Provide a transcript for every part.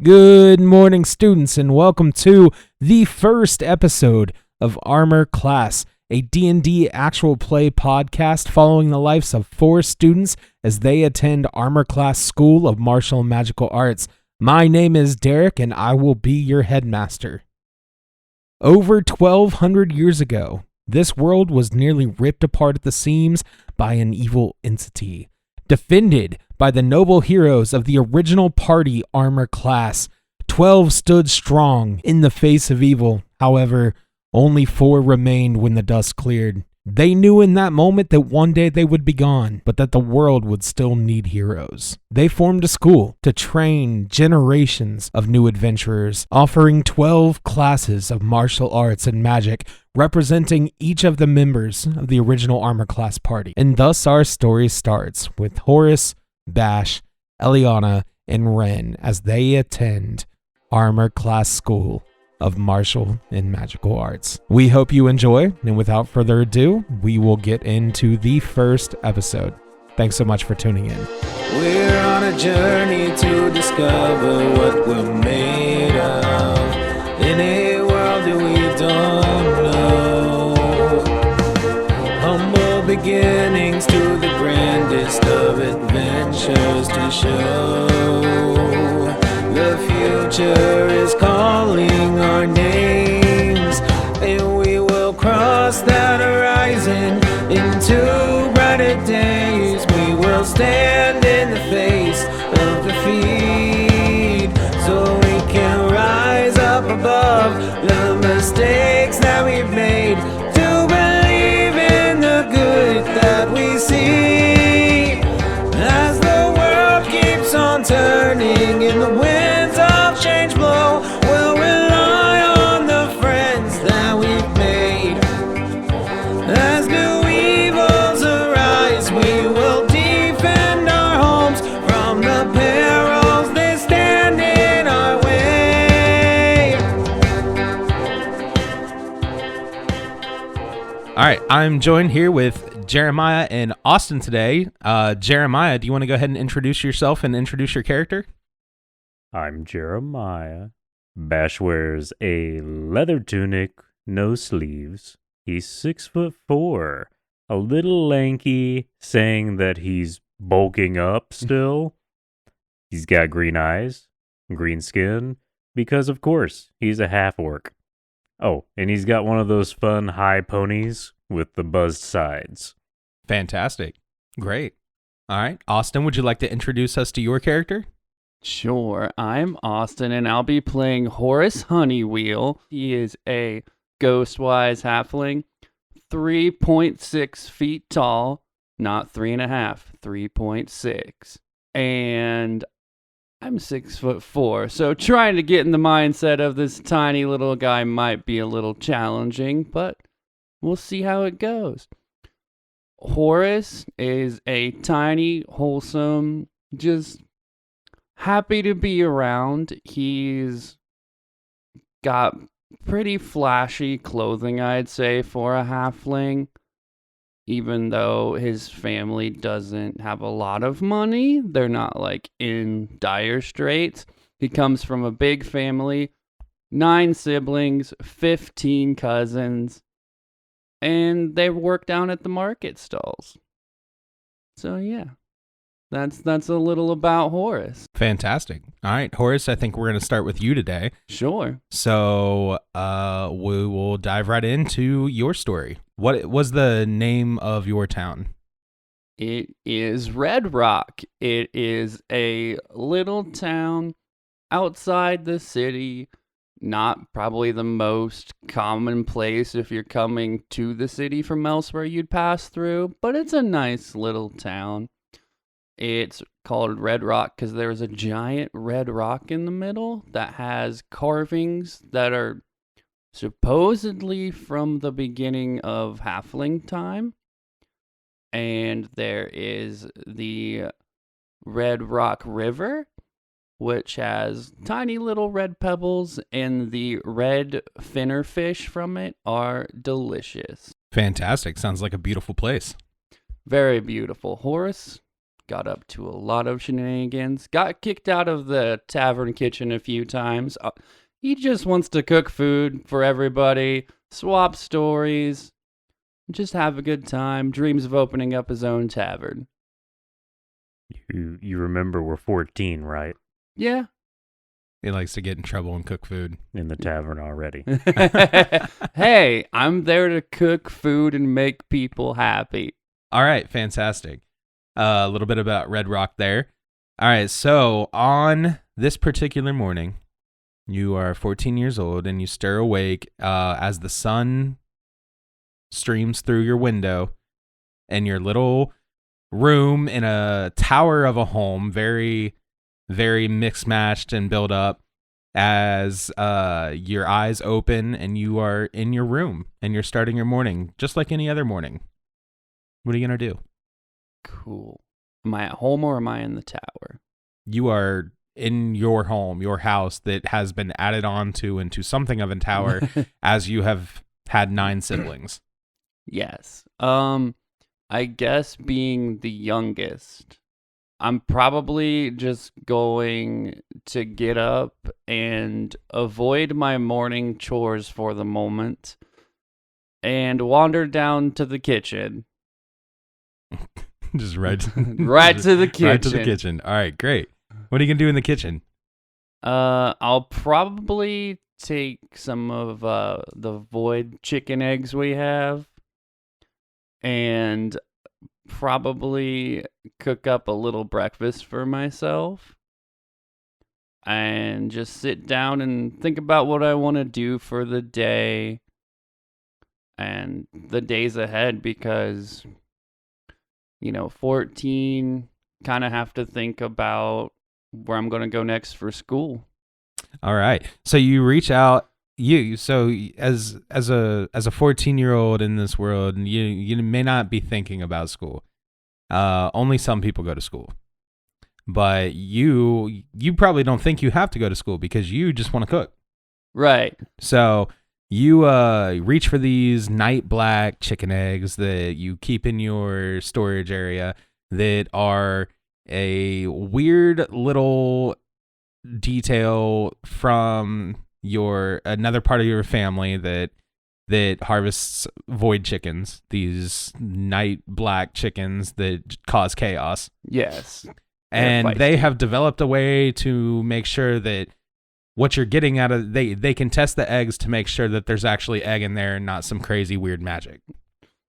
Good morning, students, and welcome to the first episode of Armor Class, a D&D actual play podcast following the lives of 4 students as they attend Armor Class School of Martial and Magical Arts. My name is Derek, and I will be your headmaster. Over 1,200 years ago, this world was nearly ripped apart at the seams by an evil entity. Defended by the noble heroes of the original party Armor Class, 12 stood strong in the face of evil. However, only 4 remained when the dust cleared. They knew in that moment that one day they would be gone, but that the world would still need heroes. They formed a school to train generations of new adventurers, offering 12 classes of martial arts and magic, representing each of the members of the original Armor Class party. And thus our story starts with Horace, Bash, Eliana, and Ren as they attend Armor Class School of Martial and Magical Arts. We hope you enjoy, and without further ado, we will get into the first episode. Thanks so much for tuning in. We're on a journey to discover what we're made of in a world that we don't know. Humble beginnings to the grandest of adventures to show. The future is calling our names, and we will cross that horizon into brighter days. We will stand in the face of defeat, so we can rise up above the mistakes that we've made, to believe in the good that we see. As the world keeps on turning and the winds of change blow, we'll rely on the friends that we've made. As new evils arise, we will defend our homes from the perils that stand in our way. All right, I'm joined here with Jeremiah and Austin today. Jeremiah, do you want to go ahead and introduce yourself and introduce your character? I'm Jeremiah. Bash wears a leather tunic, no sleeves. He's 6'4", a little lanky, saying that he's bulking up still. He's got green eyes, green skin, because of course, he's a half-orc. Oh, and he's got one of those fun high ponies with the buzzed sides. Fantastic. Great. All right, Austin, would you like to introduce us to your character? Sure, I'm Austin, and I'll be playing Horace Honeywheel. He is a ghost-wise halfling, 3.6 feet tall, not 3.5, 3.6. And I'm 6'4", so trying to get in the mindset of this tiny little guy might be a little challenging, but we'll see how it goes. Horace is a tiny, wholesome, just happy to be around. He's got pretty flashy clothing, I'd say, for a halfling. Even though his family doesn't have a lot of money, they're not like in dire straits. He comes from a big family, 9 siblings, 15 cousins, and they work down at the market stalls. So yeah. That's a little about Horace. Fantastic. All right, Horace, I think we're going to start with you today. Sure. So we will dive right into your story. What was the name of your town? It is Red Rock. It is a little town outside the city. Not probably the most common place if you're coming to the city from elsewhere you'd pass through, but it's a nice little town. It's called Red Rock because there's a giant red rock in the middle that has carvings that are supposedly from the beginning of Halfling time. And there is the Red Rock River, which has tiny little red pebbles, and the red finner fish from it are delicious. Fantastic. Sounds like a beautiful place. Very beautiful. Horace, got up to a lot of shenanigans, got kicked out of the tavern kitchen a few times. He just wants to cook food for everybody, swap stories, just have a good time, dreams of opening up his own tavern. You remember we're 14, right? Yeah. He likes to get in trouble and cook food. In the tavern already. Hey, I'm there to cook food and make people happy. All right, fantastic. A little bit about Red Rock there. All right, so on this particular morning, you are 14 years old and you stir awake as the sun streams through your window in your little room in a tower of a home, very, very mixed matched and built up, as your eyes open and you are in your room and you're starting your morning just like any other morning. What are you going to do? Cool. Am I at home or am I in the tower? You are in your home, your house that has been added on to into something of a tower as you have had 9 siblings. Yes. I guess being the youngest, I'm probably just going to get up and avoid my morning chores for the moment and wander down to the kitchen. Just right to the kitchen. Right to the kitchen. All right, great. What are you going to do in the kitchen? I'll probably take some of the void chicken eggs we have and probably cook up a little breakfast for myself and just sit down and think about what I want to do for the day and the days ahead, because 14, kind of have to think about where I'm going to go next for school. All right. So you reach out. So as a 14-year-old in this world, you may not be thinking about school. Only some people go to school, but you probably don't think you have to go to school because you just want to cook. Right. So you reach for these night black chicken eggs that you keep in your storage area that are a weird little detail from another part of your family that harvests void chickens, these night black chickens that cause chaos. Yes. And they have developed a way to make sure that what you're getting out of they can test the eggs to make sure that there's actually egg in there and not some crazy weird magic.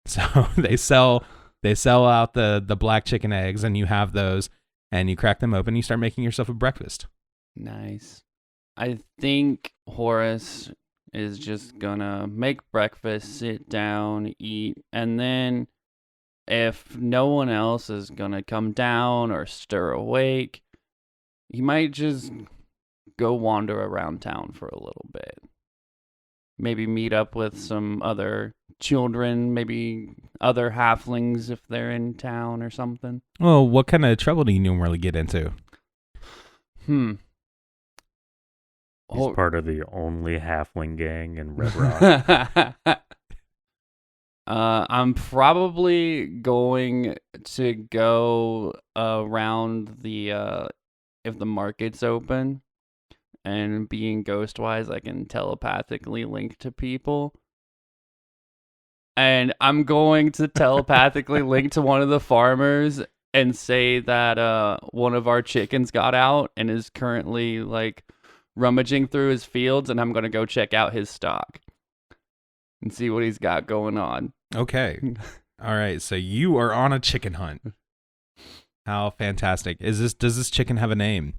So they sell out the black chicken eggs, and you have those, and you crack them open, and you start making yourself a breakfast. Nice. I think Horace is just gonna make breakfast, sit down, eat, and then if no one else is gonna come down or stir awake, he might just go wander around town for a little bit. Maybe meet up with some other children, maybe other halflings if they're in town or something. Well, what kind of trouble do you normally get into? He's part of the only halfling gang in Red Rock. I'm probably going to go around if the market's open, and being Ghostwise, I can telepathically link to people. And I'm going to telepathically link to one of the farmers and say that one of our chickens got out and is currently rummaging through his fields, and I'm going to go check out his stock and see what he's got going on. Okay. All right. So you are on a chicken hunt. How fantastic. Does this chicken have a name?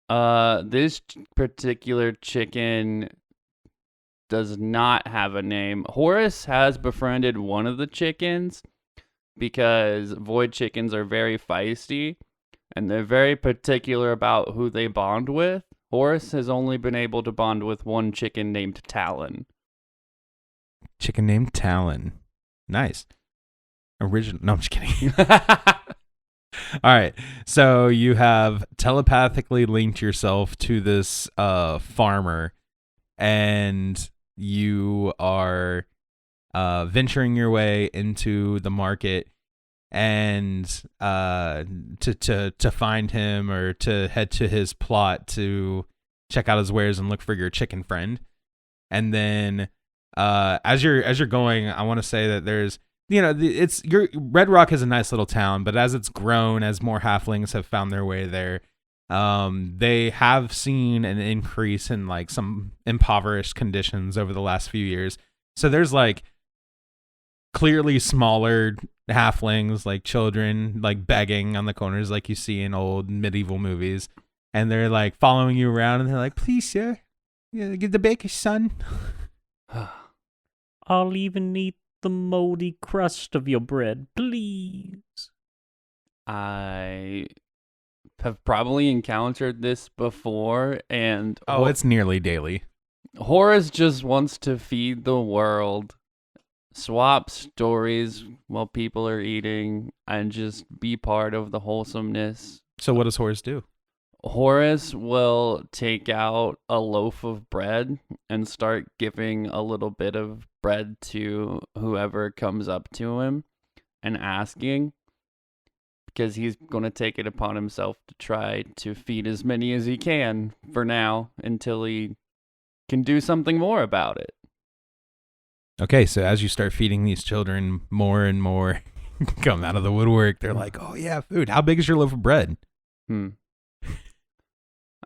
This particular chicken does not have a name. Horace has befriended one of the chickens because void chickens are very feisty and they're very particular about who they bond with. Horace has only been able to bond with one chicken named Talon. Chicken named Talon. Nice. Original. No, I'm just kidding. All right. So you have telepathically linked yourself to this farmer, and you are venturing your way into the market. and to find him or to head to his plot to check out his wares and look for your chicken friend. And then as you're going, I want to say that there's Red Rock is a nice little town, but as it's grown, as more halflings have found their way there, they have seen an increase in like some impoverished conditions over the last few years. So there's like clearly smaller halflings, like children, like begging on the corners, like you see in old medieval movies, and they're like following you around, and they're like, "Please, sir, get the baker's son." I'll even eat the moldy crust of your bread, please. I have probably encountered this before, and it's nearly daily. Horace just wants to feed the world, swap stories while people are eating, and just be part of the wholesomeness. So what does Horace do? Horace will take out a loaf of bread and start giving a little bit of bread to whoever comes up to him and asking, because he's going to take it upon himself to try to feed as many as he can for now until he can do something more about it. Okay, so as you start feeding these children, more and more come out of the woodwork. They're like, "Oh yeah, food. How big is your loaf of bread?"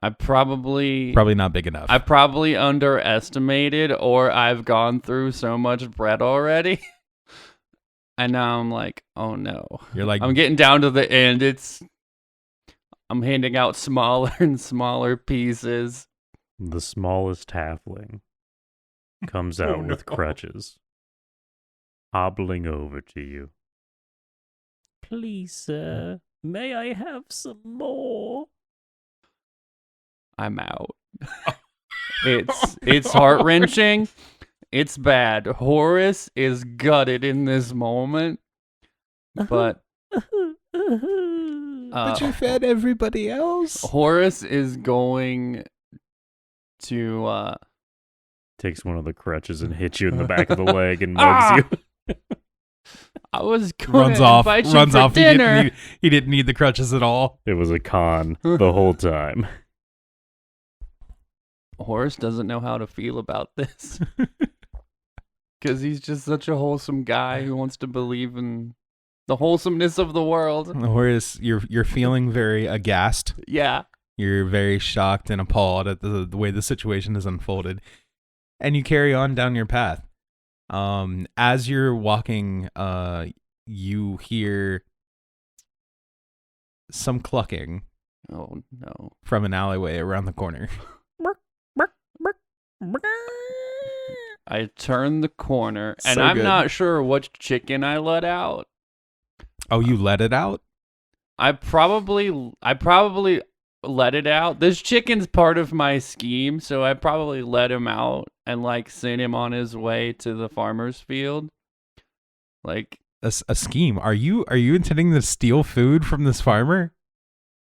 I probably not big enough. I probably underestimated, or I've gone through so much bread already. And now I'm like, oh no. You're like, I'm getting down to the end. I'm handing out smaller and smaller pieces. The smallest halfling comes out with crutches, hobbling over to you. Please, sir, may I have some more? I'm out. It's heart-wrenching. It's bad. Horace is gutted in this moment. But but you fed everybody else. Horace is going to takes one of the crutches and hits you in the back of the leg and mugs you. I was going to invite you for dinner. He didn't need the crutches at all. It was a con the whole time. Horace doesn't know how to feel about this. Because he's just such a wholesome guy who wants to believe in the wholesomeness of the world. Horace, you're feeling very aghast. Yeah. You're very shocked and appalled at the way the situation has unfolded. And you carry on down your path. As you're walking, you hear some clucking. Oh, no. From an alleyway around the corner. I turn the corner, and I'm not sure which chicken I let out. Oh, you let it out? I probably let it out. This chicken's part of my scheme, so I probably let him out and like send him on his way to the farmer's field. Like a scheme. Are you intending to steal food from this farmer?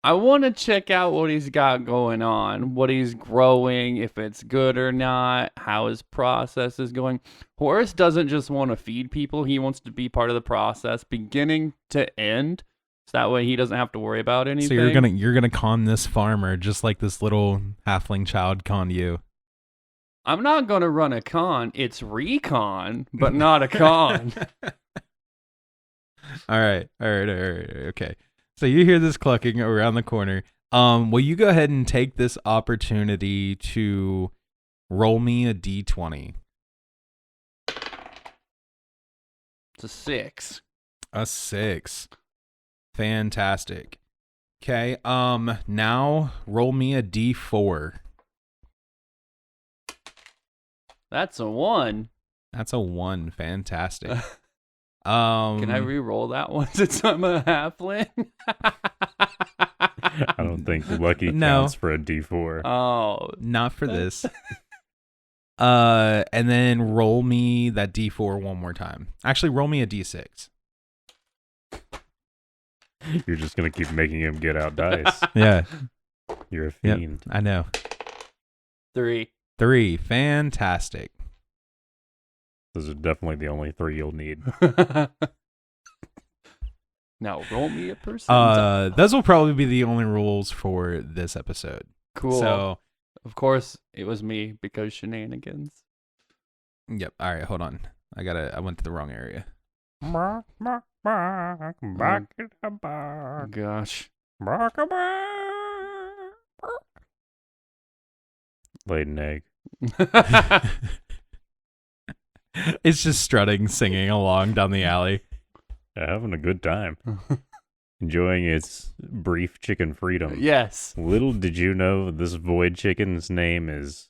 I want to check out what he's got going on, what he's growing, if it's good or not, how his process is going. Horace doesn't just want to feed people. He wants to be part of the process, beginning to end. So that way he doesn't have to worry about anything. So you're gonna con this farmer just like this little halfling child conned you. I'm not gonna run a con. It's recon, but not a con. All right. Okay. So you hear this clucking around the corner. Will you go ahead and take this opportunity to roll me a d20? It's a 6. A 6. Fantastic. Okay. Now roll me a d4. That's a 1. That's a 1. Fantastic. Can I re-roll that one since I'm a halfling? I don't think lucky counts for a D4. Oh, not for this. And then roll me that D4 one more time. Actually, roll me a D6. You're just gonna keep making him get out dice. Yeah, you're a fiend. Yep, I know. 3. 3. Fantastic. Those are definitely the only 3 you'll need. Now roll me a percentile. Those will probably be the only rules for this episode. Cool. So, of course, it was me because shenanigans. yep. All right, hold on. I went to the wrong area. Gosh. Laid an egg. It's just strutting, singing along down the alley. Having a good time. Enjoying its brief chicken freedom. Yes. Little did you know this void chicken's name is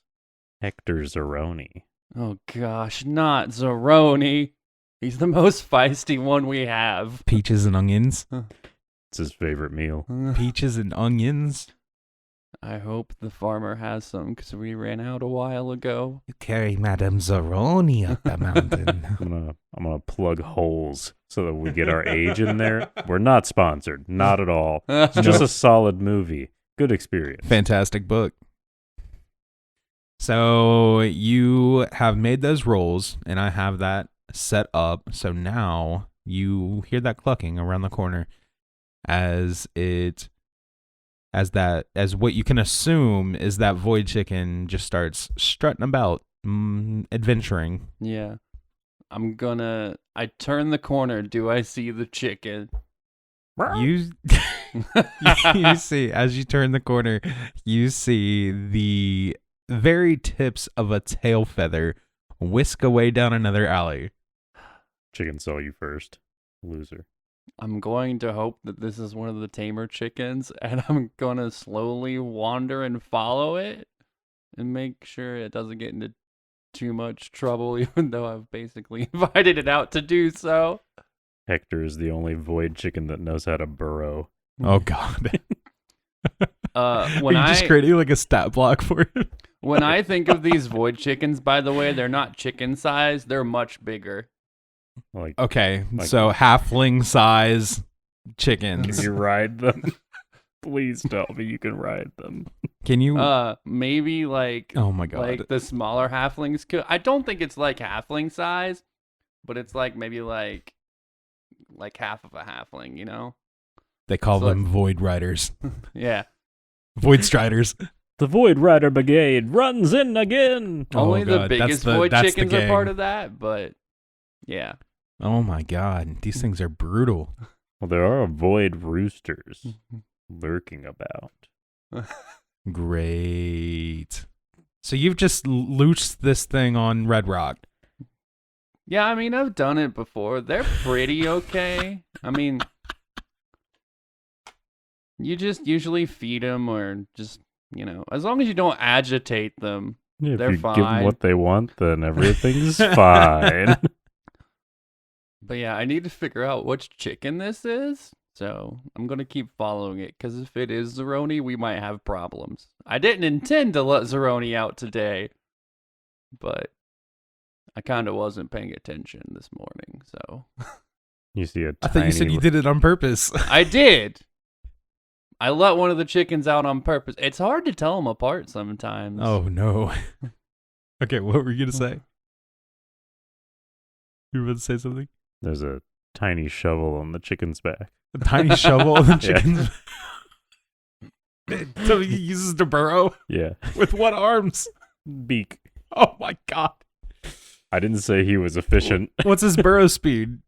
Hector Zeroni. Oh gosh, not Zeroni. He's the most feisty one we have. Peaches and onions. It's his favorite meal. Peaches and onions. I hope the farmer has some because we ran out a while ago. You carry Madame Zeroni up the mountain. I'm gonna plug holes so that we get our age in there. We're not sponsored, not at all. It's just a solid movie. Good experience. Fantastic book. So you have made those rolls, and I have that set up. So now you hear that clucking around the corner as what you can assume is that void chicken just starts strutting about, adventuring. Yeah. I turn the corner. Do I see the chicken? You see, as you turn the corner, you see the very tips of a tail feather whisk away down another alley. Chicken saw you first. Loser. I'm going to hope that this is one of the tamer chickens, and I'm going to slowly wander and follow it and make sure it doesn't get into too much trouble, even though I've basically invited it out to do so. Hector is the only void chicken that knows how to burrow. Oh, God. Are you just creating like a stat block for it? When I think of these void chickens, by the way, they're not chicken size. They're much bigger. Okay, so halfling size chickens. Can you ride them? Please tell me you can ride them. Can you? Maybe like. Oh my God! Like the smaller halflings could. I don't think it's like halfling size, but it's like maybe like half of a halfling. You know. They call them void riders. Yeah. Void striders. The Void Rider Brigade runs in again. Only the biggest void chickens are part of that, but yeah. Oh my God, these things are brutal. Well, there are void roosters lurking about. Great. So you've just loosed this thing on Red Rock. Yeah, I mean, I've done it before. They're pretty okay. I mean, you just usually feed them or just, as long as you don't agitate them, Yeah, they're if you fine. give them what they want, then everything's fine. But yeah, I need to figure out which chicken this is. So I'm going to keep following it, because if it is Zeroni, we might have problems. I didn't intend to let Zeroni out today, but I kind of wasn't paying attention this morning, so. You see I thought you said you did it on purpose. I did. I let one of the chickens out on purpose. It's hard to tell them apart sometimes. Oh, no. Okay, what were you going to say? You were about to say something? There's a tiny shovel on the chicken's back. A tiny shovel on the Yeah. chicken's So he uses to burrow? Yeah. With what arms? Beak. Oh, my God. I didn't say he was efficient. What's his burrow speed?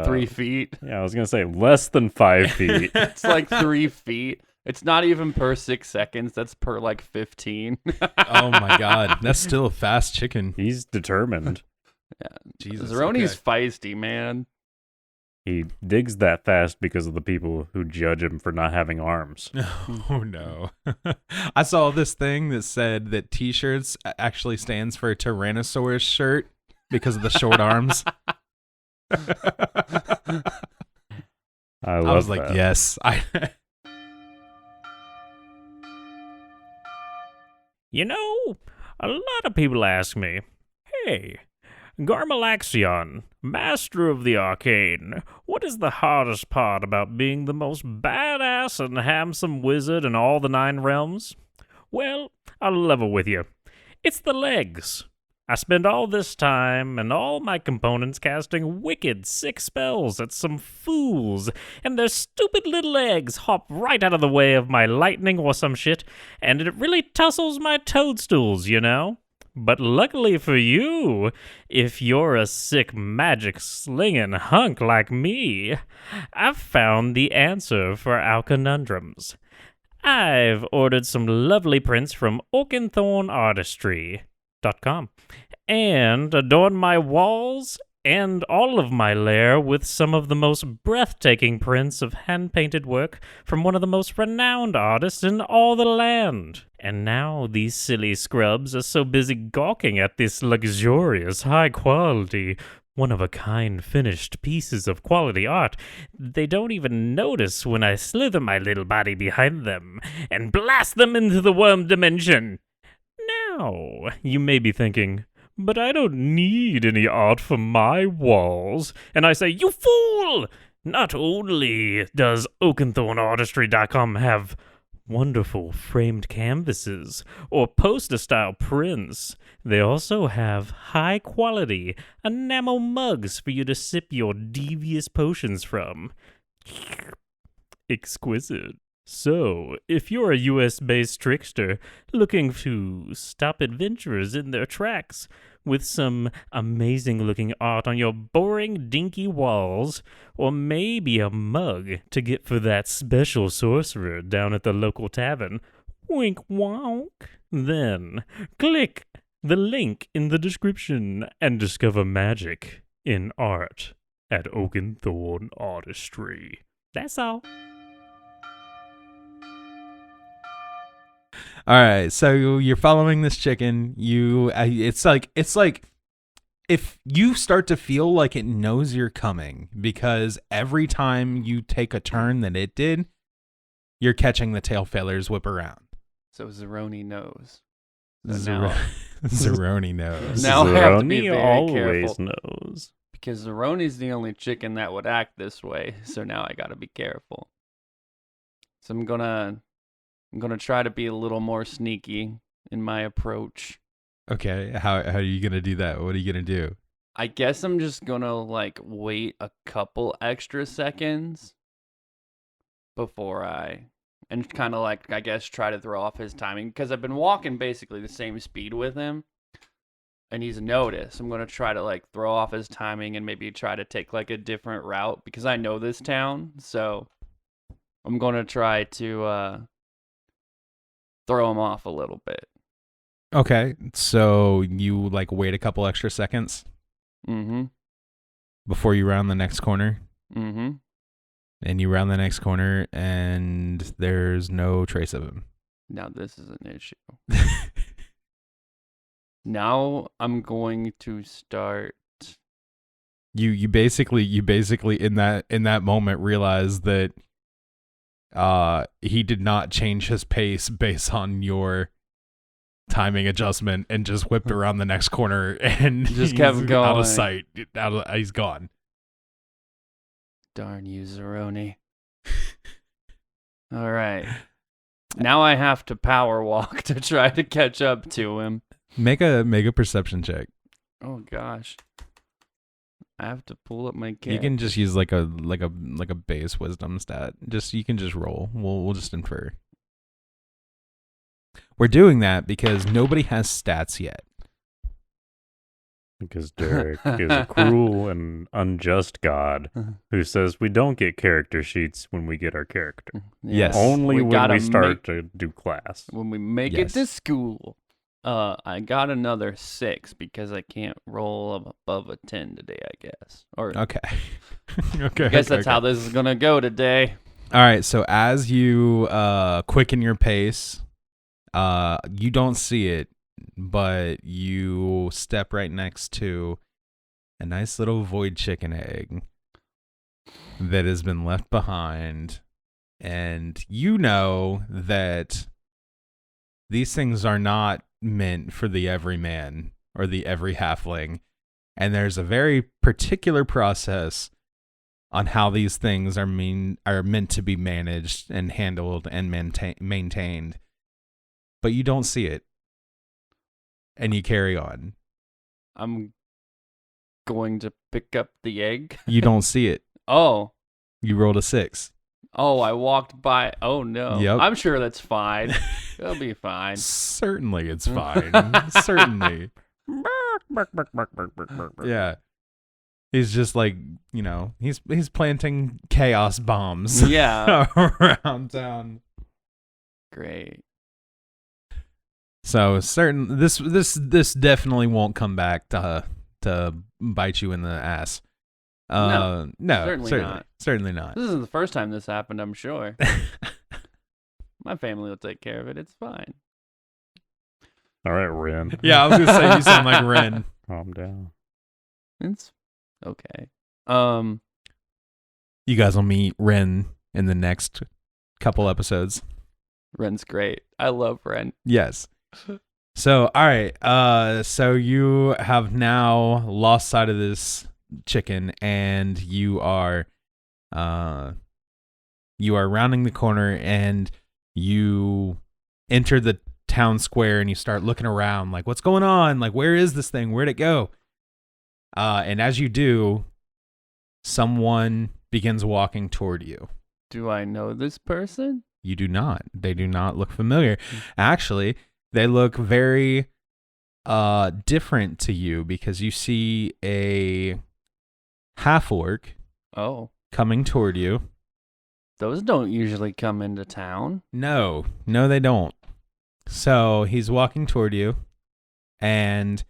3 feet. Yeah, I was going to say less than 5 feet. It's like 3 feet. It's not even per 6 seconds. That's per like 15. Oh, my God. That's still a fast chicken. He's determined. Yeah. Jesus. Zeroni's feisty, man. He digs that fast because of the people who judge him for not having arms. Oh, no. I saw this thing that said that T-shirts actually stands for Tyrannosaurus shirt because of the short arms. I was like, that. yes. You know, a lot of people ask me, hey, Garmalaxion, master of the arcane, what is the hardest part about being the most badass and handsome wizard in all the 9 realms? Well, I'll level with you. It's the legs. I spend all this time and all my components casting wicked, sick spells at some fools, and their stupid little eggs hop right out of the way of my lightning or some shit, and it really tussles my toadstools, you know? But luckily for you, if you're a sick magic slinging hunk like me, I've found the answer for our conundrums. I've ordered some lovely prints from oakenthornartistry.com and adorned my walls and all of my lair with some of the most breathtaking prints of hand-painted work from one of the most renowned artists in all the land. And now these silly scrubs are so busy gawking at this luxurious, high-quality, one-of-a-kind finished pieces of quality art, they don't even notice when I slither my little body behind them and blast them into the worm dimension. Now, you may be thinking, but I don't need any art for my walls. And I say, you fool! Not only does oakenthornartistry.com have wonderful framed canvases or poster-style prints, they also have high-quality enamel mugs for you to sip your devious potions from. Exquisite. So, if you're a US-based trickster looking to stop adventurers in their tracks with some amazing-looking art on your boring, dinky walls, or maybe a mug to get for that special sorcerer down at the local tavern, wink wonk, then click the link in the description and discover magic in art at Oakenthorn Artistry. That's all. All right, so you're following this chicken. It's like if you start to feel like it knows you're coming, because every time you take a turn that it did, you're catching the tail feathers whip around. So Zeroni knows. Zeroni knows. Now I have to be very always careful. knows. Because Zeroni's the only chicken that would act this way, so now I gotta be careful. So I'm gonna try to be a little more sneaky in my approach. Okay, how are you gonna do that? What are you gonna do? I guess I'm just gonna wait a couple extra seconds before and kind of I guess try to throw off his timing, because I've been walking basically the same speed with him, and he's noticed. I'm gonna try to throw off his timing and maybe try to take a different route, because I know this town, so I'm gonna try to throw him off a little bit. Okay, so you wait a couple extra seconds before you round the next corner. And you round the next corner, and there's no trace of him. Now this is an issue. Now I'm going to start. You basically in that moment realize that he did not change his pace based on your timing adjustment, and just whipped around the next corner and just kept going out of sight. He's gone. Darn you, Zeroni. All right. Now I have to power walk to try to catch up to him. Make a perception check. Oh gosh. I have to pull up my character. You can just use like a base wisdom stat. You can just roll. We'll just infer. We're doing that because nobody has stats yet. Because Derek is a cruel and unjust god who says we don't get character sheets when we get our character. Yes. Only when we start to do class. When we make it to school. I got another 6 because I can't roll above a 10 today, I guess. Or okay. Okay. I guess that's how this is gonna go today. All right. So as you quicken your pace, you don't see it, but you step right next to a nice little void chicken egg that has been left behind, and you know that these things are not meant for the everyman or the every halfling, and there's a very particular process on how these things are meant to be managed and handled and maintained, but you don't see it, and you carry on. I'm going to pick up the egg. You don't see it. Oh. You rolled a 6. Oh, I walked by. Oh, no. Yep. I'm sure that's fine. It'll be fine. Certainly it's fine. Certainly. Yeah. He's just like, he's planting chaos bombs Yeah. around town. Great. So this definitely won't come back to bite you in the ass. No, certainly not. This isn't the first time this happened, I'm sure. My family will take care of it. It's fine. All right, Ren. Yeah, I was gonna say you sound like Ren. Calm down. It's okay. You guys will meet Ren in the next couple episodes. Ren's great. I love Ren. Yes. So, all right. So you have now lost sight of this chicken, and you are rounding the corner, and you enter the town square, and you start looking around, like, what's going on? Like, where is this thing? Where'd it go? And as you do, someone begins walking toward you. Do I know this person? You do not. They do not look familiar. Actually, they look very different to you, because you see a half-orc coming toward you. Those don't usually come into town. No, they don't. So he's walking toward you, and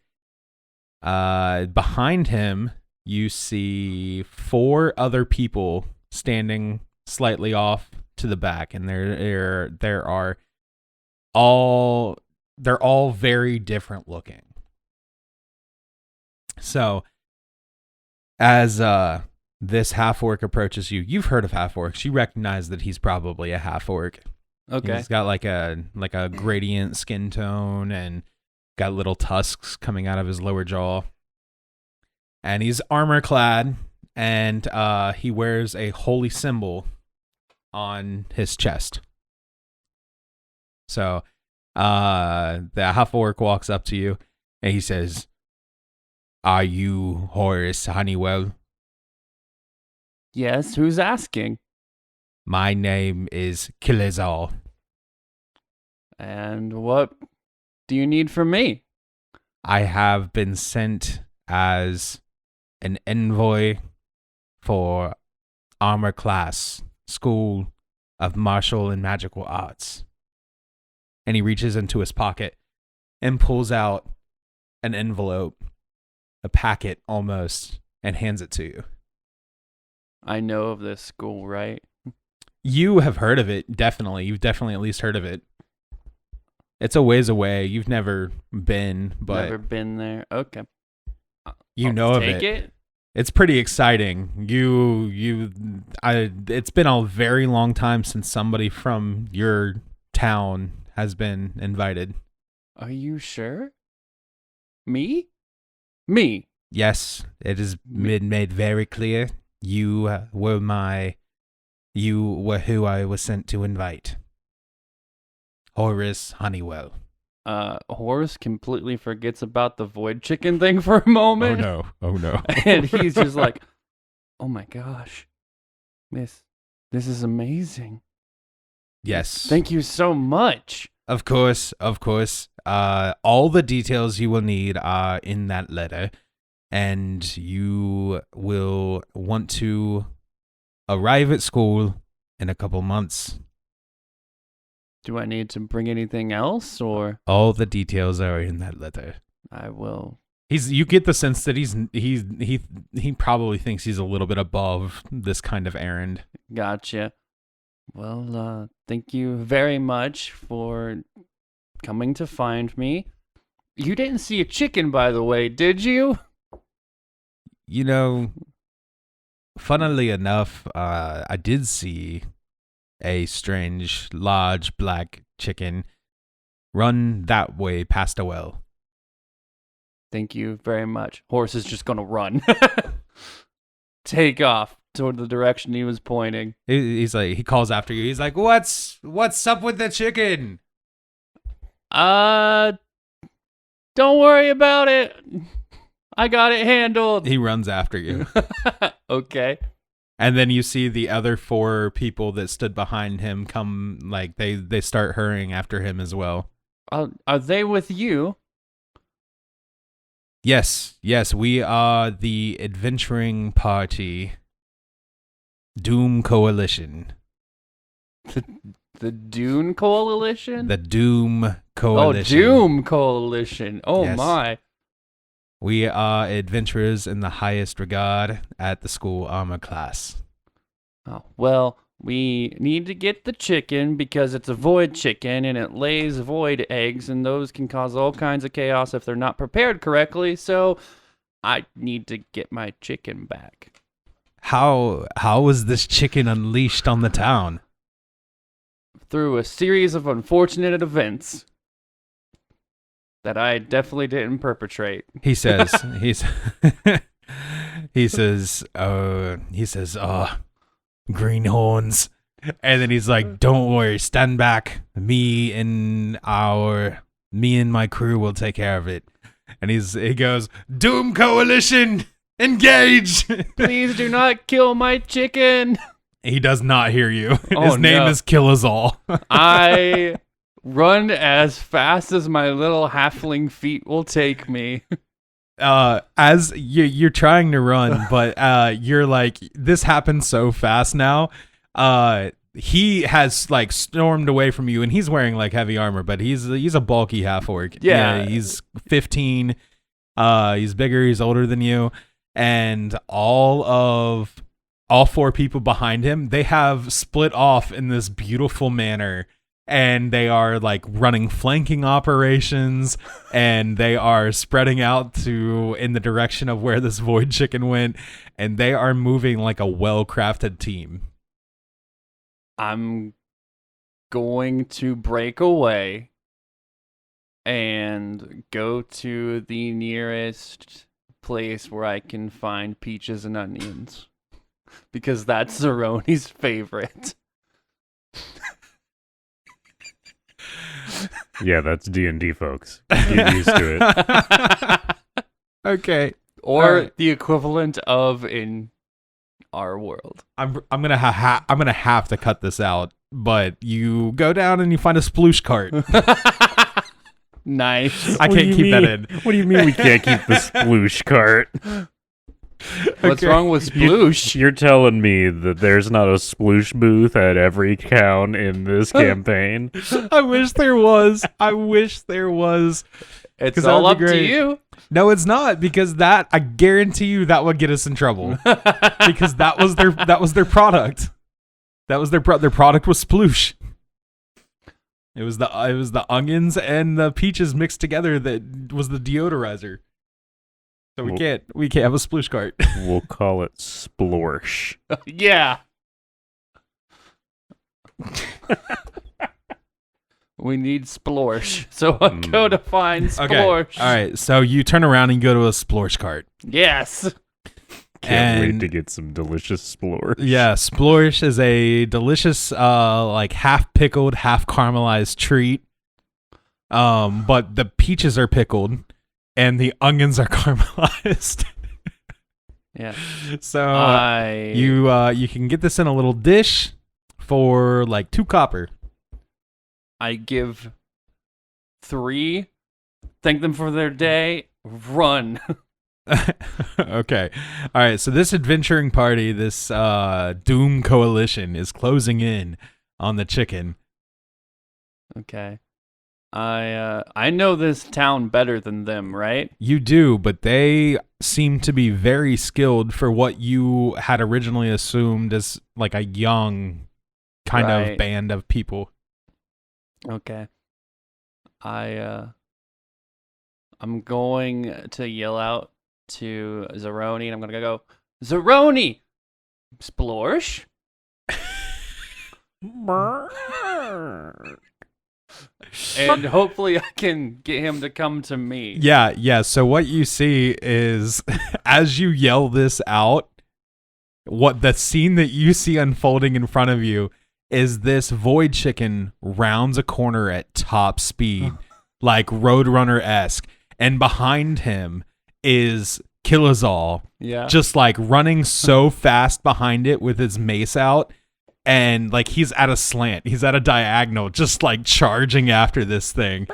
behind him, you see 4 other people standing slightly off to the back, and they're all very different looking. So as this half-orc approaches you, you've heard of half-orcs. You recognize that he's probably a half-orc. Okay. He's got like a gradient skin tone and got little tusks coming out of his lower jaw. And he's armor clad, and he wears a holy symbol on his chest. So the half-orc walks up to you, and he says, "Are you Horace Honeywheel?" Yes, who's asking? "My name is Kilizal." And what do you need from me? "I have been sent as an envoy for Armor Class School of Martial and Magical Arts." And he reaches into his pocket and pulls out an envelope, a packet almost, and hands it to you. I know of this school, right? You have heard of it, definitely. You've definitely at least heard of it. It's a ways away. You've never been, but Never been there. Okay. you know of it. Take it. It's pretty exciting. It's been a very long time since somebody from your town has been invited. Are you sure? Me? Me. Yes, it has been made very clear. You were who I was sent to invite. Horace Honeywheel. Horace completely forgets about the void chicken thing for a moment. Oh no. And he's just like, "Oh my gosh. This is amazing. Yes. Thank you so much." Of course. All the details you will need are in that letter, and you will want to arrive at school in a couple months. Do I need to bring anything else, or? All the details are in that letter. I will. You get the sense that he probably thinks he's a little bit above this kind of errand. Gotcha. Well, thank you very much for coming to find me. You didn't see a chicken, by the way, did you? You know, funnily enough, I did see a strange, large black chicken run that way past a well. Thank you very much. Horse is just gonna run. Take off toward the direction he was pointing. He's like, he calls after you. He's like, what's up with the chicken? Don't worry about it. I got it handled. He runs after you. Okay. And then you see the other 4 people that stood behind him come, like, they start hurrying after him as well. Are they with you? Yes, we are the adventuring party, Doom Coalition. The Dune Coalition? The Doom Coalition. Oh, Doom Coalition. Oh, Yes. my. We are adventurers in the highest regard at the school armor class. Oh, well, we need to get the chicken because it's a void chicken and it lays void eggs, and those can cause all kinds of chaos if they're not prepared correctly. So I need to get my chicken back. How was this chicken unleashed on the town? Through a series of unfortunate events that I definitely didn't perpetrate. He says, he says, greenhorns. And then he's like, don't worry, stand back. Me and my crew will take care of it. And he goes, Doom Coalition, engage. Please do not kill my chicken. He does not hear you. Oh, His name no. is Kill Us All. I run as fast as my little halfling feet will take me. As you're trying to run, but you're like, this happened so fast now. He has like stormed away from you, and he's wearing like heavy armor, but he's a bulky half orc. Yeah. He's 15. He's bigger. He's older than you, and all 4 people behind him, they have split off in this beautiful manner. And they are like running flanking operations, and they are spreading out in the direction of where this void chicken went, and they are moving like a well-crafted team. I'm going to break away and go to the nearest place where I can find peaches and onions, because that's Zeroni's favorite. Yeah, that's D&D, folks. Get used to it. Okay. Or Alright. the equivalent of in our world. I'm gonna have to cut this out, but you go down and you find a sploosh cart. Nice. I What do can't you keep that mean? in. What do you mean we can't keep the sploosh cart? What's Okay. wrong with sploosh? You're telling me that there's not a sploosh booth at every town in this campaign? I wish there was. It's 'Cause that all would up be to great. you. No, it's not, because that, I guarantee you, that would get us in trouble. Because that was their product. Their product was sploosh. It was the onions and the peaches mixed together that was the deodorizer. So we can't have a sploosh cart. We'll call it splorsh. Yeah. We need splorsh. So I go to find splorsh. All right. So you turn around and go to a splorsh cart. Yes. Can't wait And- to get some delicious splorsh. Yeah, splorsh is a delicious, like half pickled, half caramelized treat. But the peaches are pickled, and the onions are caramelized. Yeah. So you can get this in a little dish for like 2 copper. I give 3, thank them for their day, run. Okay. All right. So this adventuring party, this Doom Coalition, is closing in on the chicken. Okay. I know this town better than them, right? You do, but they seem to be very skilled for what you had originally assumed as like a young kind of Right. band of people. Okay. I'm going to yell out to Zeroni, and I'm going to go, Zeroni! Splorsh? And hopefully I can get him to come to me. Yeah. So what you see is as you yell this out, what the scene that you see unfolding in front of you is this void chicken rounds a corner at top speed, like Roadrunner-esque, and behind him is Kilazal Yeah. just like running so fast behind it with his mace out, and like he's at a slant, he's at a diagonal, just like charging after this thing.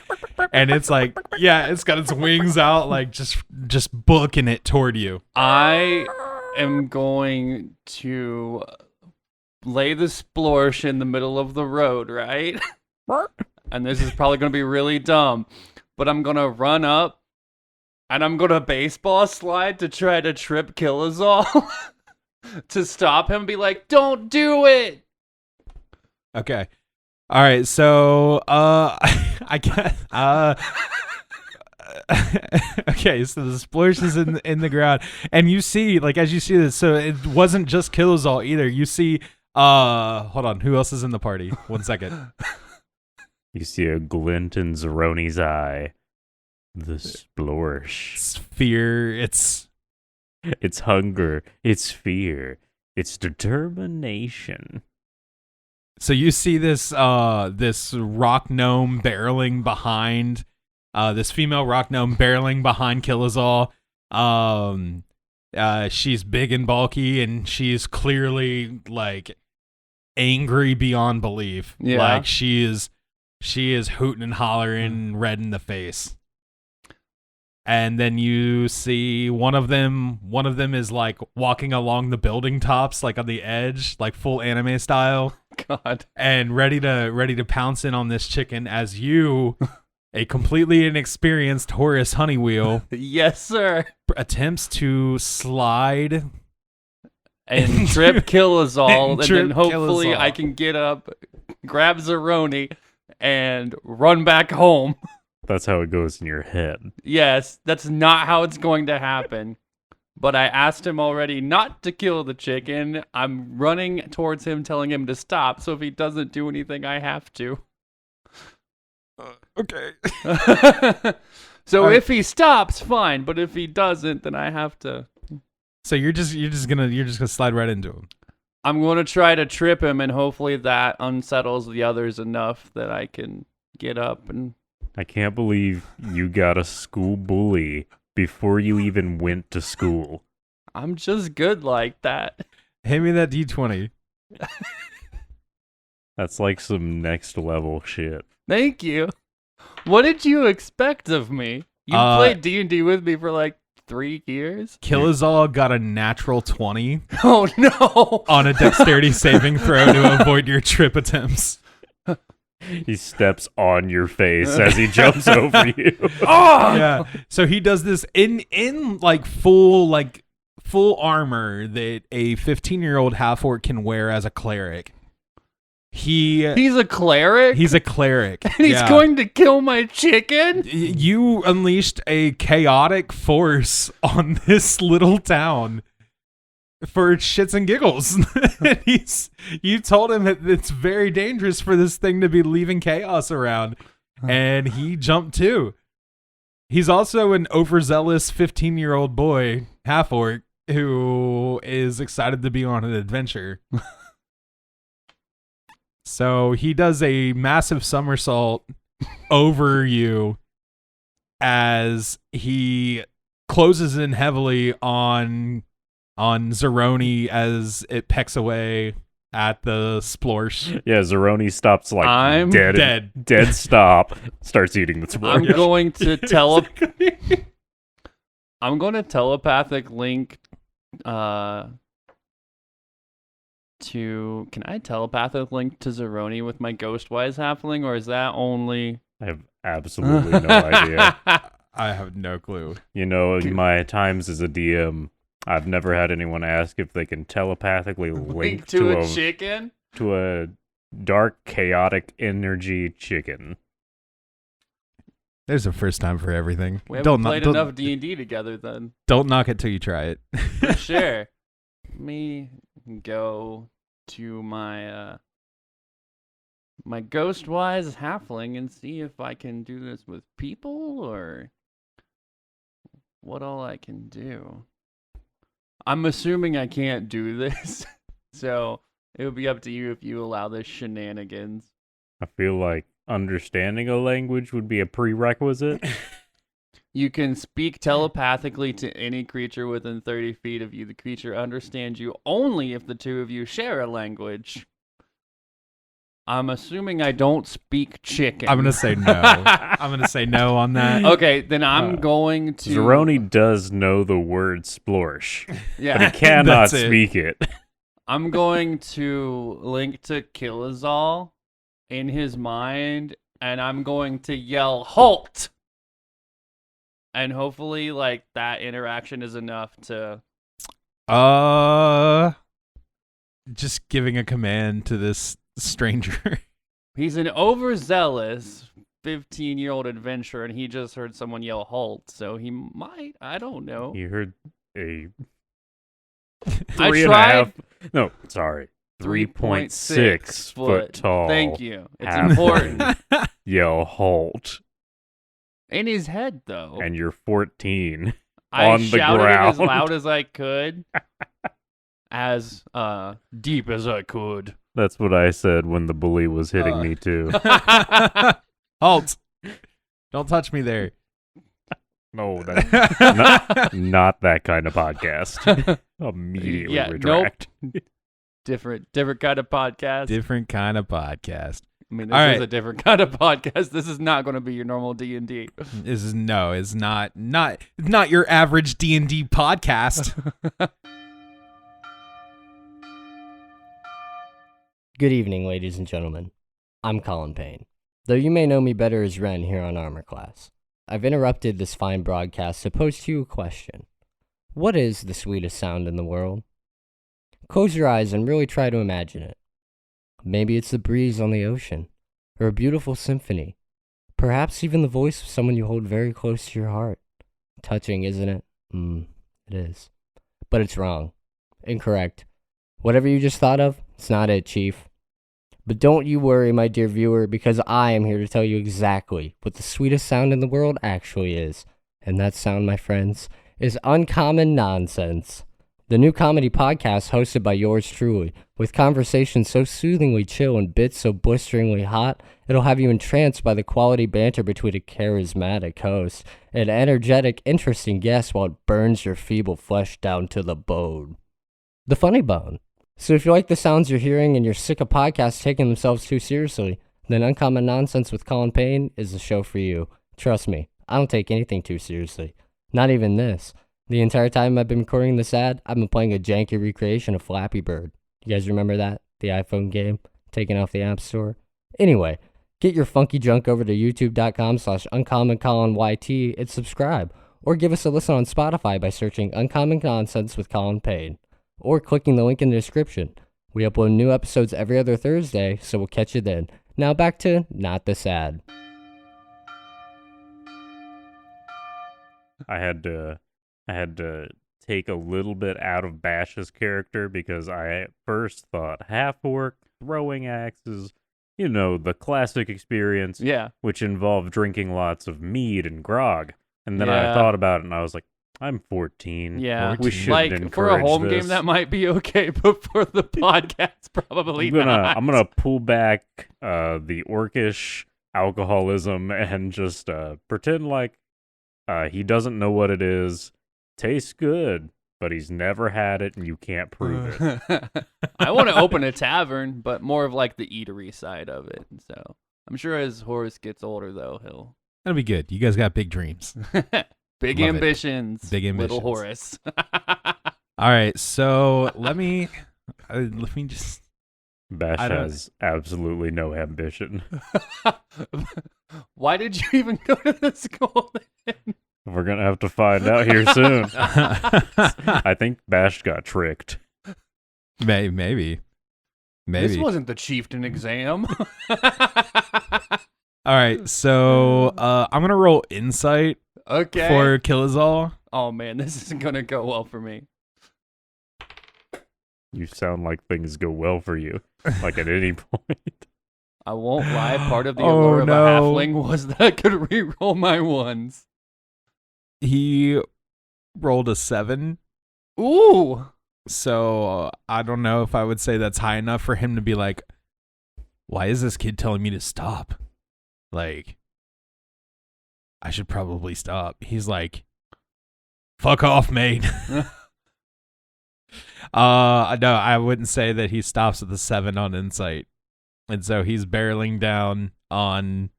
And it's like, yeah, it's got its wings out, like just booking it toward you. I am going to lay the splorsh in the middle of the road, right? And this is probably going to be really dumb, but I'm going to run up and I'm going to baseball slide to try to trip Kilazal to stop him, be like, don't do it. Okay. All right, so I guess okay, so the splurge is in the ground, and you see, like, as you see this, so it wasn't just Kilazal either. You see, hold on, who else is in the party? 1 second. You see a glint in Zeroni's eye. The splorsh. It's fear. It's hunger. It's fear. It's determination. so you see this this rock gnome barreling behind this female rock gnome barreling behind Kilazal. She's big and bulky, and she's clearly like angry beyond belief. Yeah. Like she is hooting and hollering, red in the face. And then you see one of them is like walking along the building tops, like on the edge, like full anime style. God. And ready to pounce in on this chicken as you, a completely inexperienced Horace Honeywheel, Yes, sir. attempts to slide And trip Kilazal, and Trip then hopefully Kilazal. I can get up, grab Zeroni, and run back home. That's how it goes in your head. Yes, that's not how it's going to happen. But I asked him already not to kill the chicken. I'm running towards him, telling him to stop. So if he doesn't do anything, I have to. Okay. So All right. if he stops, fine. But if he doesn't, then I have to. So you're just gonna slide right into him. I'm going to try to trip him, and hopefully that unsettles the others enough that I can get up and. I can't believe you got a school bully before you even went to school. I'm just good like that. Hand me that D20. That's like some next level shit. Thank you. What did you expect of me? You played D&D with me for like 3 years? Kilazal got a natural 20 Oh no! on a dexterity saving throw to avoid your trip attempts. He steps on your face as he jumps over you. Oh! Yeah. So he does this in like full armor that a 15-year-old half-orc can wear as a cleric. He's a cleric? He's a cleric. And he's going to kill my chicken? You unleashed a chaotic force on this little town for shits and giggles. You told him that it's very dangerous for this thing to be leaving chaos around, and he jumped too. He's also an overzealous 15-year-old boy, half-orc, who is excited to be on an adventure. So he does a massive somersault over you as he closes in heavily on Zeroni as it pecks away at the splorsh. Yeah, Zeroni stops like I'm dead stop, starts eating the I'm splorsh. going to I'm going to telepathic link to. Can I telepathic link to Zeroni with my Ghostwise halfling, or is that only? I have absolutely no idea. I have no clue. You know, in my times as a DM, I've never had anyone ask if they can telepathically link to a chicken? to a dark, chaotic energy chicken. There's a first time for everything. We haven't played enough D&D together then. Don't knock it till you try it. For sure. Let me go to my my Ghostwise halfling and see if I can do this with people or what all I can do. I'm assuming I can't do this, so it would be up to you if you allow this shenanigans. I feel like understanding a language would be a prerequisite. You can speak telepathically to any creature within 30 feet of you. The creature understands you only if the two of you share a language. I'm assuming I don't speak chicken. I'm going to say no. I'm going to say no on that. Okay, then I'm going to... Zeroni does know the word splorsh, but Yeah, he cannot That's it. speak it. I'm going to link to Kilazal in his mind, and I'm going to yell, "Halt!" And hopefully, like, that interaction is enough to... Just giving a command to this stranger. He's an overzealous 15-year-old adventurer, and he just heard someone yell "Halt!" So he might, I don't know. You heard a I 3.6 foot tall. Thank you. It's halfling important. Yell halt, In his head, though. and you're 14. I on the shouted it as ground. loud as I could. As deep as I could. That's what I said when the bully was hitting me too. Halt. Don't touch me there. No, that's not that kind of podcast. Immediately Yeah, retract. Different kind of podcast. Different kind of podcast. I mean, this All is right. a different kind of podcast. This is not going to be your normal D&D. It's not your average D&D podcast. Good evening, ladies and gentlemen. I'm Colin Payne, though you may know me better as Ren here on Armor Class. I've interrupted this fine broadcast to pose to you a question. What is the sweetest sound in the world? Close your eyes and really try to imagine it. Maybe it's the breeze on the ocean, or a beautiful symphony. Perhaps even the voice of someone you hold very close to your heart. Touching, isn't it? It is. But it's wrong. Incorrect. Whatever you just thought of, it's not it, Chief. But don't you worry, my dear viewer, because I am here to tell you exactly what the sweetest sound in the world actually is. And that sound, my friends, is Uncommon Nonsense. The new comedy podcast hosted by yours truly, with conversations so soothingly chill and bits so blisteringly hot, it'll have you entranced by the quality banter between a charismatic host and energetic, interesting guest while it burns your feeble flesh down to the bone. The funny bone. So if you like the sounds you're hearing and you're sick of podcasts taking themselves too seriously, then Uncommon Nonsense with Colin Payne is the show for you. Trust me, I don't take anything too seriously. Not even this. The entire time I've been recording this ad, I've been playing a janky recreation of Flappy Bird. You guys remember that? The iPhone game? Taken off the App Store? Anyway, get your funky junk over to youtube.com/uncommoncolyt and subscribe. Or give us a listen on Spotify by searching Uncommon Nonsense with Colin Payne. Or clicking the link in the description. We upload new episodes every other Thursday, so we'll catch you then. Now back to Not This Ad. I had to take a little bit out of Bash's character because I at first thought half-orc, throwing axes, the classic experience, which involved drinking lots of mead and grog. And then I thought about it and I was like, I'm 14. Yeah, we shouldn't encourage for a home this. game that might be okay, but for the podcast, probably not. I'm gonna pull back the orcish alcoholism and just pretend like he doesn't know what it is. Tastes good, but he's never had it, and you can't prove it. I want to open a tavern, but more of like the eatery side of it. So I'm sure as Horace gets older, though, he'll. That'll be good. You guys got big dreams. Big Love ambitions. Big ambitions. Little Horace. All right, so let me just. Bash has absolutely no ambition. Why did you even go to this school then? We're gonna have to find out here soon. I think Bash got tricked. Maybe. This wasn't the chieftain exam. All right, so I'm gonna roll insight. Okay. For Kilazal. Oh man, this isn't gonna go well for me. You sound like things go well for you, like at any point. I won't lie. Part of the allure of a halfling was that I could re-roll my ones. He rolled a 7. Ooh. So I don't know if I would say that's high enough for him to be like, why is this kid telling me to stop? Like, I should probably stop. He's like, fuck off, mate. No, I wouldn't say that he stops at the 7 on insight. And so he's barreling down on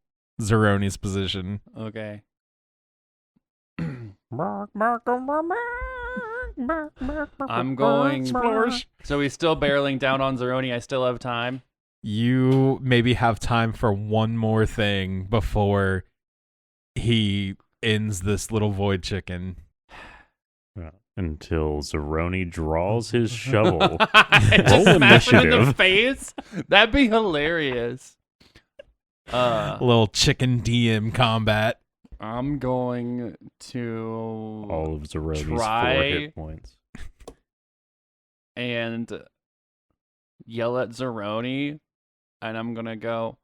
Zeroni's position. Okay. I'm going. So he's still barreling down on Zeroni. I still have time. You maybe have time for one more thing before he ends this little void chicken. Until Zeroni draws his shovel. Just Roll smash him in the initiative. face. That'd be hilarious. A little chicken DM combat. I'm going to All of Zeroni's 4 Try- hit points. and yell at Zeroni, and I'm gonna go.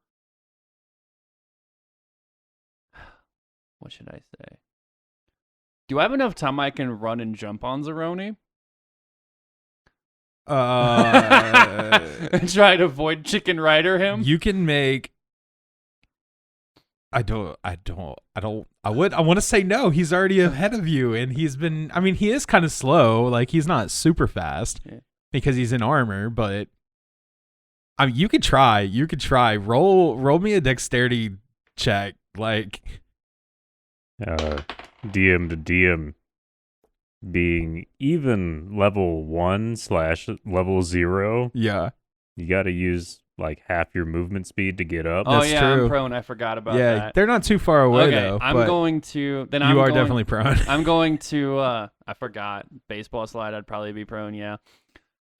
What should I say? Do I have enough time I can run and jump on Zeroni? And try to avoid Chicken Rider him? You can make. I want to say no. He's already ahead of you, and he's been. I mean, he is kind of slow. Like he's not super fast because he's in armor. But I mean, you could try. You could try. Roll me a dexterity check. Like DM to DM being even level 1 / level 0. yeah, You got to use like half your movement speed to get up. Oh That's yeah, true. I'm prone. I forgot about yeah. that. They're not too far away Okay, though. I'm but going to. Then You I'm are going, definitely prone. I'm going to. I forgot baseball slide. I'd probably be prone. Yeah.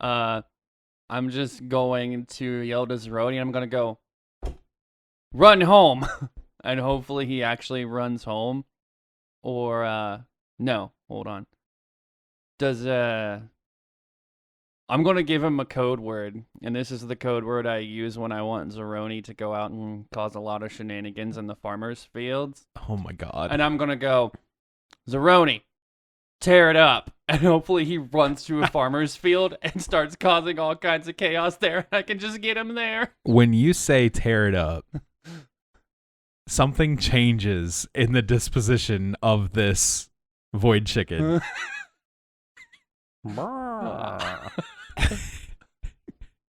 I'm just going to yell to Zeroni. I'm gonna go. Run home, and hopefully he actually runs home. Or no, hold on. Does I'm going to give him a code word, and this is the code word I use when I want Zeroni to go out and cause a lot of shenanigans in the farmers' fields. Oh my god. And I'm going to go, Zeroni, tear it up. And hopefully he runs to a farmer's field and starts causing all kinds of chaos there, and I can just get him there. When you say tear it up, something changes in the disposition of this void chicken.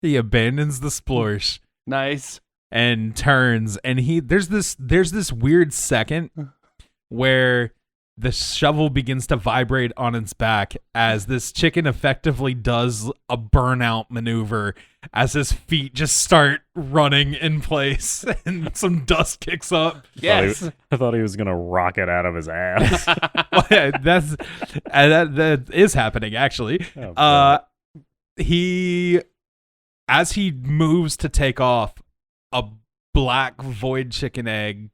He abandons the splorsh Nice. and turns, and there's this weird second where the shovel begins to vibrate on its back as this chicken effectively does a burnout maneuver as his feet just start running in place and some dust kicks up. Yes. I thought he was going to rocket out of his ass. Well, yeah, that is happening actually. Oh, God. As he moves to take off, a black void chicken egg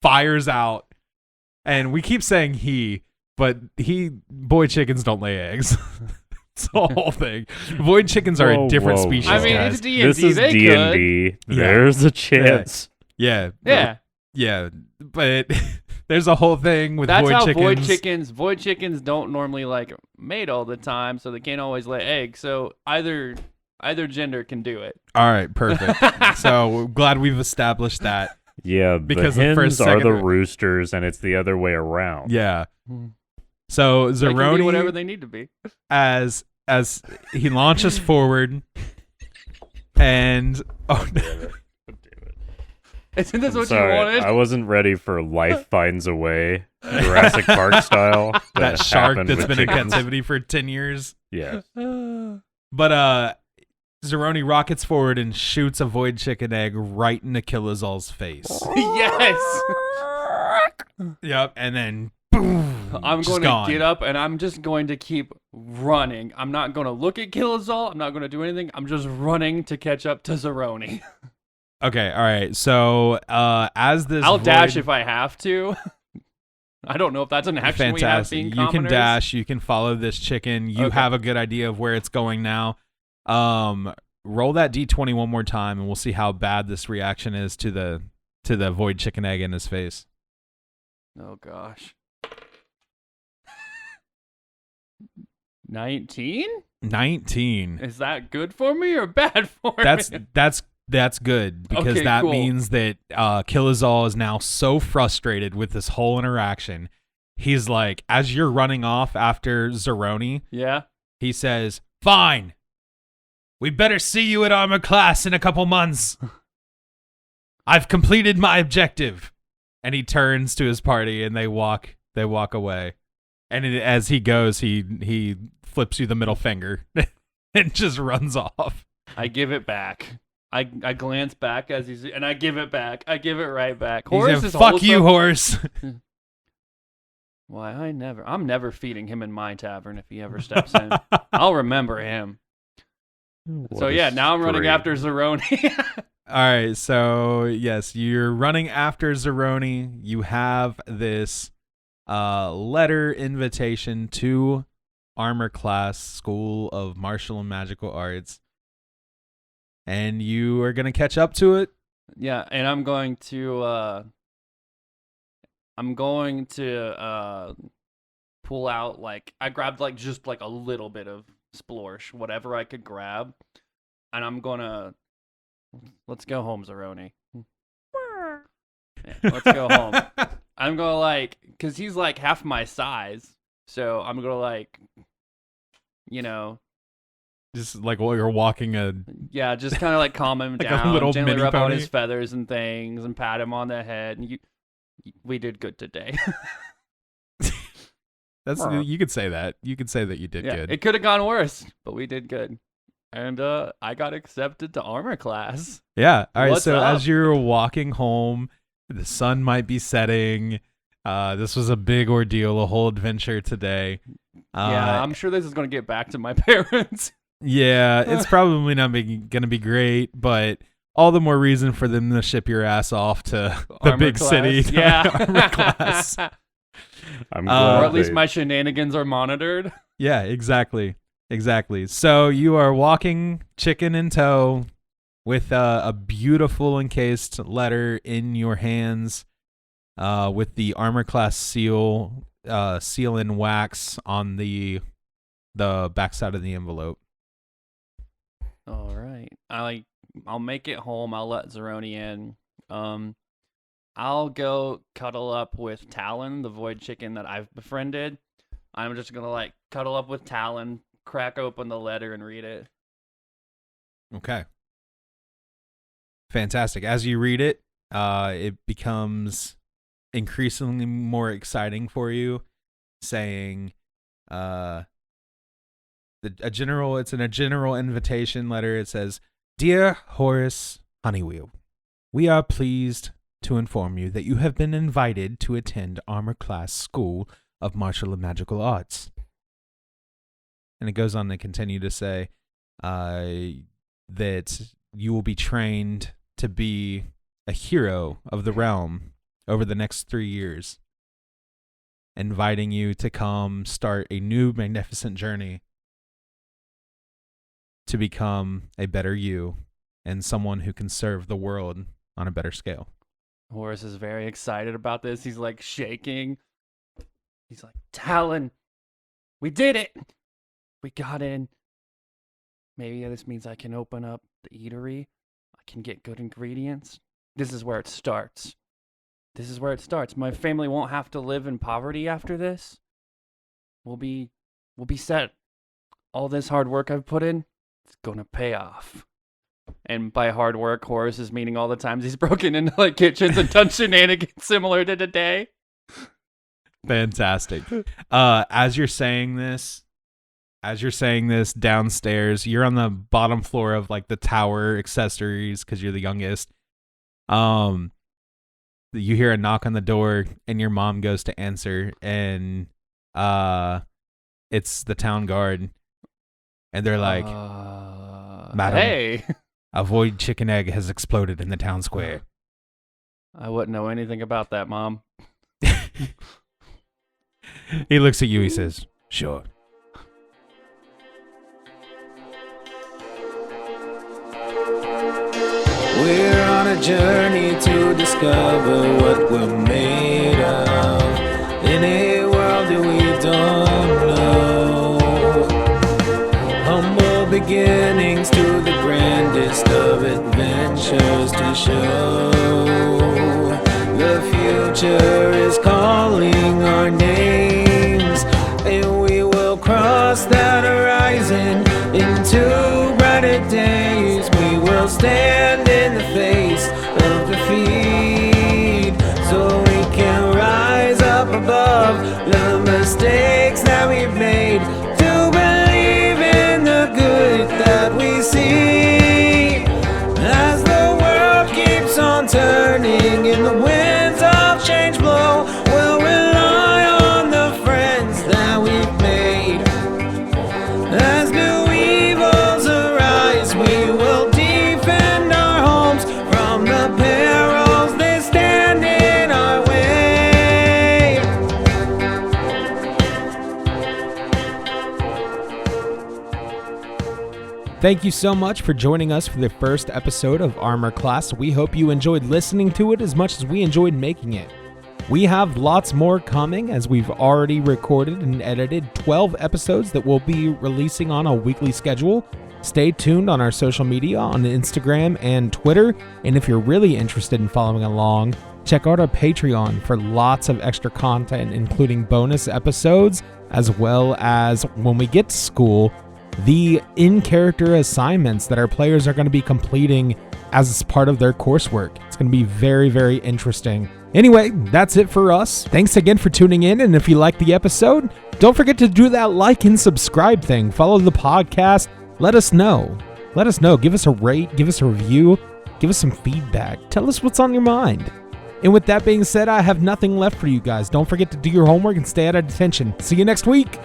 fires out. And we keep saying but void chickens don't lay eggs. It's the whole thing. Void chickens are a different species. I mean, guys. it's D&D. This is They D&D. Yeah. There's a chance. Yeah. Yeah. But there's a whole thing with That's void how chickens. void chickens don't normally like mate all the time, so they can't always lay eggs. So either gender can do it. All right, perfect. So glad we've established that. Yeah, Because the the hens first are second- the roosters, and it's the other way around. Yeah. So They can be Zeroni, whatever they need to be. as he launches forward, and Isn't this I'm what sorry, you wanted? I wasn't ready for Life Finds a Way, Jurassic Park style. that shark happened that's with been in chickens. captivity for 10 years. Yeah. But Zeroni rockets forward and shoots a void chicken egg right in Achillesall's face. Yes. Yep, and then boom. I'm just going to gone. get up and I'm just going to keep running. I'm not going to look at Killazal. I'm not going to do anything. I'm just running to catch up to Zeroni. Okay, all right. So as this I'll void- dash if I have to. I don't know if that's an action we have Fantastic. being You can commoners. dash. You can follow this chicken. You Okay. have a good idea of where it's going now. Roll that D20 one more time, and we'll see how bad this reaction is to the void chicken egg in his face. Oh gosh. 19? 19. Is that good for me or bad for me? That's That's good, because Okay, that cool. means that Kilizal is now so frustrated with this whole interaction. He's like, as you're running off after Zeroni, Yeah. he says, "Fine. We better see you at armor class in a couple months. I've completed my objective." And he turns to his party and they walk away. And as he goes, he flips you the middle finger and just runs off. I give it back. I glance back and I give it back. I give it right back. He Horace said, is "Fuck you, also- Horace." Why, I'm never feeding him in my tavern if he ever steps in. I'll remember him. What So a yeah, now I'm running string. after Zeroni. All right, so yes, you're running after Zeroni. You have this letter invitation to Armor Class School of Martial and Magical Arts, and you are going to catch up to it. Yeah, and I'm going to pull out, like, I grabbed like just like a little bit of splorsh, whatever I could grab, and I'm gonna let's go home, Zeroni. Yeah, let's go home. I'm gonna, like, cause he's like half my size, so I'm gonna, like, you know, Just like while you're walking yeah, just kind of like calm him Like a down, little gently mini rub on pony? his feathers and things, and pat him on the head. And we did good today. That's you could say that. You could say that you did Yeah, good. it could have gone worse, but we did good. And I got accepted to armor class. Yeah. All right. What's So up? as you're walking home, the sun might be setting. This was a big ordeal, a whole adventure today. Yeah, I'm sure this is going to get back to my parents. Yeah, it's probably not going to be great, but all the more reason for them to ship your ass off to the Armor big class. city. to Yeah. armor class. I'm glad Or at least they- my shenanigans are monitored. Yeah, exactly. Exactly. So you are walking chicken in tow with a beautiful encased letter in your hands, with the armor class seal in wax on the backside of the envelope. All right. I'll make it home. I'll let Zeroni in. I'll go cuddle up with Talon, the void chicken that I've befriended. I'm just gonna, like, cuddle up with Talon, crack open the letter, and read it. Okay. Fantastic. As you read it, it becomes increasingly more exciting for you, saying, it's in a general invitation letter. It says, "Dear Horace Honeywheel, we are pleased to inform you that you have been invited to attend Armor Class School of Martial and Magical Arts." And it goes on to continue to say that you will be trained to be a hero of the realm over the next 3 years, inviting you to come start a new magnificent journey to become a better you and someone who can serve the world on a better scale. Horace is very excited about this. He's, like, shaking. He's like, Talon, we did it. We got in. Maybe this means I can open up the eatery. I can get good ingredients. This is where it starts. This is where it starts. My family won't have to live in poverty after this. We'll be set. All this hard work I've put in, it's gonna pay off. And by hard work, Horace is meaning all the times he's broken into, like, kitchens and done shenanigans similar to today. Fantastic. As you're saying this downstairs, you're on the bottom floor of, like, the tower accessories because you're the youngest. You hear a knock on the door and your mom goes to answer, and it's the town guard, and they're like, "Madam, Hey, a void chicken egg has exploded in the town square." I wouldn't know anything about that, Mom. He looks at you, he says, "Sure." We're on a journey to discover what we're made of in a world that we don't know. Humble beginnings to the grandest of adventures. pictures to show. The future is calling our names, and we will cross that horizon into brighter days. We will stand in the face of defeat, so we can rise up above the mistakes that we've made, to believe in the good that we see. As the world keeps on turning and the winds of change blow, we'll rely on the friends that we've made. As new evils arise, we will defend our homes from the perils that stand in our way. Thank you so much for joining us for the first episode of Armor Class. We hope you enjoyed listening to it as much as we enjoyed making it. We have lots more coming, as we've already recorded and edited 12 episodes that we'll be releasing on a weekly schedule. Stay tuned on our social media on Instagram and Twitter, and if you're really interested in following along, check out our Patreon for lots of extra content, including bonus episodes, as well as, when we get to school, the in-character assignments that our players are going to be completing as part of their coursework. It's going to be very, very interesting. Anyway, that's it for us. Thanks again for tuning in, and if you liked the episode, don't forget to do that like and subscribe thing. Follow the podcast. Let us know. Give us a rate, give us a review, give us some feedback. Tell us what's on your mind. And with that being said, I have nothing left for you guys. Don't forget to do your homework and stay out of detention. See you next week.